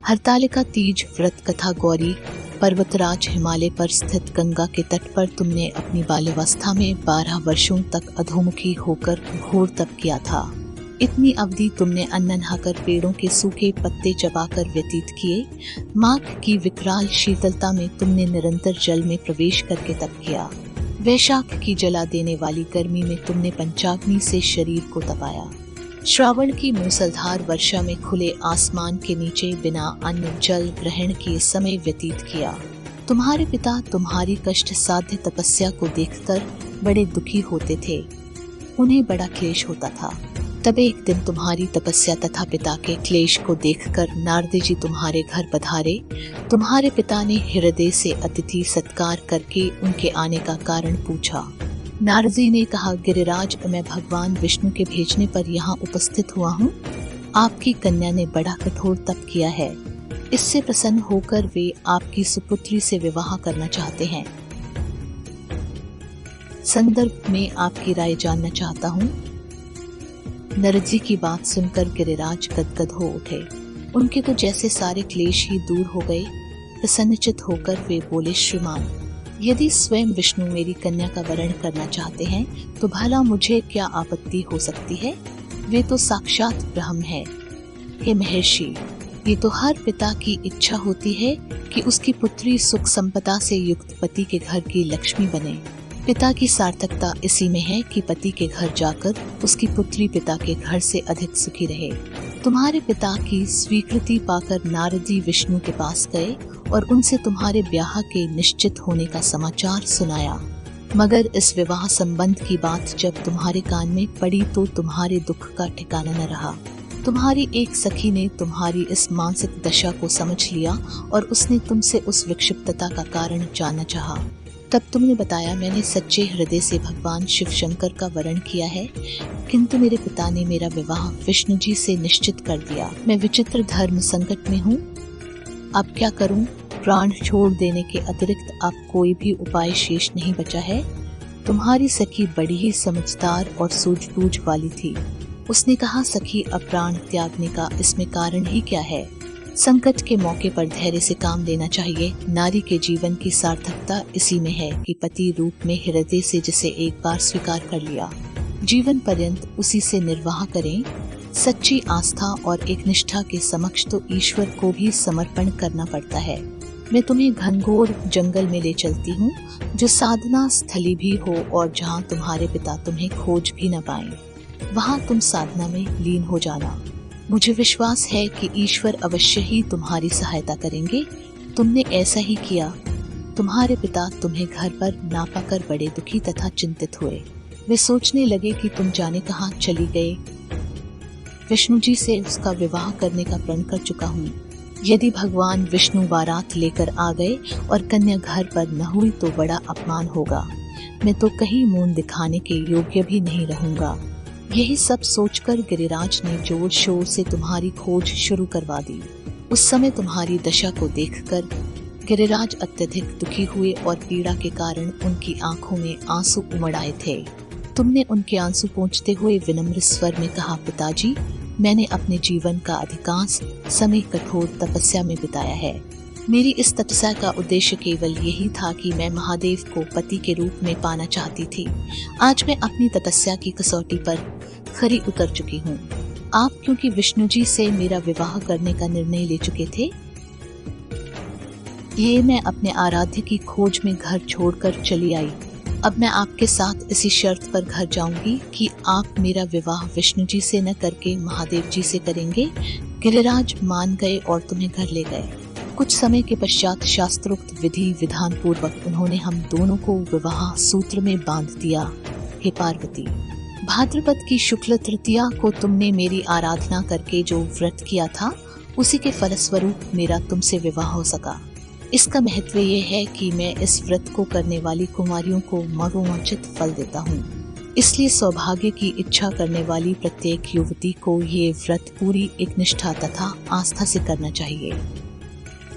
हरतालिका तीज व्रत कथा गौरी पर्वतराज हिमालय पर स्थित गंगा के तट पर तुमने अपनी बाल्यावस्था में 12 वर्षों तक अधोमुखी होकर घोर तप किया था। इतनी अवधि तुमने अन्न नहाकर पेड़ों के सूखे पत्ते चबाकर व्यतीत किए। माघ की विकराल शीतलता में तुमने निरंतर जल में प्रवेश करके तप किया। वैशाख की जला देने वाली गर्मी में तुमने पंचाग्नि से शरीर को तपाया। श्रावण की मूसलधार वर्षा में खुले आसमान के नीचे बिना अन्न जल ग्रहण किए समय व्यतीत किया। तुम्हारे पिता तुम्हारी कष्ट साध्य तपस्या को देखकर बड़े दुखी होते थे। उन्हें बड़ा क्लेश होता था। तब एक दिन तुम्हारी तपस्या तथा पिता के क्लेश को देखकर नारद जी तुम्हारे घर पधारे। तुम्हारे पिता ने हृदय से अतिथि सत्कार करके उनके आने का कारण पूछा। नारद जी ने कहा, गिरिराज, मैं भगवान विष्णु के भेजने पर यहाँ उपस्थित हुआ हूँ। आपकी कन्या ने बड़ा कठोर तप किया है। इससे प्रसन्न होकर वे आपकी सुपुत्री से विवाह करना चाहते हैं। संदर्भ में आपकी राय जानना चाहता हूँ। नारद जी की बात सुनकर गिरिराज गदगद हो उठे। उनके तो जैसे सारे क्लेश ही दूर हो गए। प्रसन्नचित होकर वे बोले, श्रीमान, यदि स्वयं विष्णु मेरी कन्या का वरण करना चाहते हैं तो भला मुझे क्या आपत्ति हो सकती है। वे तो साक्षात ब्रह्म है। हे महर्षि, ये तो हर पिता की इच्छा होती है कि उसकी पुत्री सुख संपदा से युक्त पति के घर की लक्ष्मी बने। पिता की सार्थकता इसी में है कि पति के घर जाकर उसकी पुत्री पिता के घर से अधिक सुखी रहे। तुम्हारे पिता की स्वीकृति पाकर नारद जी विष्णु के पास गए और उनसे तुम्हारे ब्याह के निश्चित होने का समाचार सुनाया। मगर इस विवाह संबंध की बात जब तुम्हारे कान में पड़ी तो तुम्हारे दुख का ठिकाना न रहा। तुम्हारी एक सखी ने तुम्हारी इस मानसिक दशा को समझ लिया और उसने तुमसे उस विक्षिप्तता का कारण जानना चाहा। तब तुमने बताया, मैंने सच्चे हृदय से भगवान शिव शंकर का वरण किया है, किंतु मेरे पिता ने मेरा विवाह विष्णु जी से निश्चित कर दिया। मैं विचित्र धर्म संकट में हूँ। अब क्या करूँ? प्राण छोड़ देने के अतिरिक्त अब कोई भी उपाय शेष नहीं बचा है। तुम्हारी सखी बड़ी ही समझदार और सूझबूझ वाली थी। उसने कहा, सखी, अब प्राण त्यागने का इसमें कारण ही क्या है? संकट के मौके पर धैर्य से काम लेना चाहिए। नारी के जीवन की सार्थकता इसी में है कि पति रूप में हृदय से जिसे एक बार स्वीकार कर लिया, जीवन पर्यंत उसी से निर्वाह करें। सच्ची आस्था और एक निष्ठा के समक्ष तो ईश्वर को भी समर्पण करना पड़ता है। मैं तुम्हें घनघोर जंगल में ले चलती हूँ, जो साधना स्थली भी हो और जहाँ तुम्हारे पिता तुम्हें खोज भी न पाएं। वहाँ तुम साधना में लीन हो जाना। मुझे विश्वास है कि ईश्वर अवश्य ही तुम्हारी सहायता करेंगे। तुमने ऐसा ही किया। तुम्हारे पिता तुम्हें घर पर ना पाकर बड़े दुखी तथा चिंतित हुए। वे सोचने लगे कि तुम जाने कहाँ चली गए। विष्णु जी से उसका विवाह करने का प्रण कर चुका हूँ। यदि भगवान विष्णु बारात लेकर आ गए और कन्या घर पर न हुई तो बड़ा अपमान होगा। मैं तो कहीं मुंह दिखाने के योग्य भी नहीं रहूंगा। यही सब सोचकर गिरिराज ने जोर शोर से तुम्हारी खोज शुरू करवा दी। उस समय तुम्हारी दशा को देखकर गिरिराज अत्यधिक दुखी हुए और पीड़ा के कारण उनकी आंखों में आंसू उमड़ आए थे। तुमने उनके आंसू पोंछते हुए विनम्र स्वर में कहा, पिताजी, मैंने अपने जीवन का अधिकांश समय कठोर तपस्या में बिताया है। मेरी इस तपस्या का उद्देश्य केवल यही था कि मैं महादेव को पति के रूप में पाना चाहती थी। आज मैं अपनी तपस्या की कसौटी पर खरी उतर चुकी हूँ। आप क्योंकि विष्णु जी से मेरा विवाह करने का निर्णय ले चुके थे, ये मैं अपने आराध्य की खोज में घर छोड़कर चली आई। अब मैं आपके साथ इसी शर्त पर घर जाऊंगी कि आप मेरा विवाह विष्णु जी से न करके महादेव जी से करेंगे। गिरिराज मान गए और तुम्हें घर ले गए। कुछ समय के पश्चात शास्त्रोक्त विधि विधान पूर्वक उन्होंने हम दोनों को विवाह सूत्र में बांध दिया। हे पार्वती, भाद्रपद की शुक्ल तृतीया को तुमने मेरी आराधना करके जो व्रत किया था, उसी के फलस्वरूप मेरा तुमसे विवाह हो सका। इसका महत्व ये है कि मैं इस व्रत को करने वाली कुमारियों को मनोवांछित फल देता हूँ। इसलिए सौभाग्य की इच्छा करने वाली प्रत्येक युवती को ये व्रत पूरी एक निष्ठा तथा आस्था से करना चाहिए।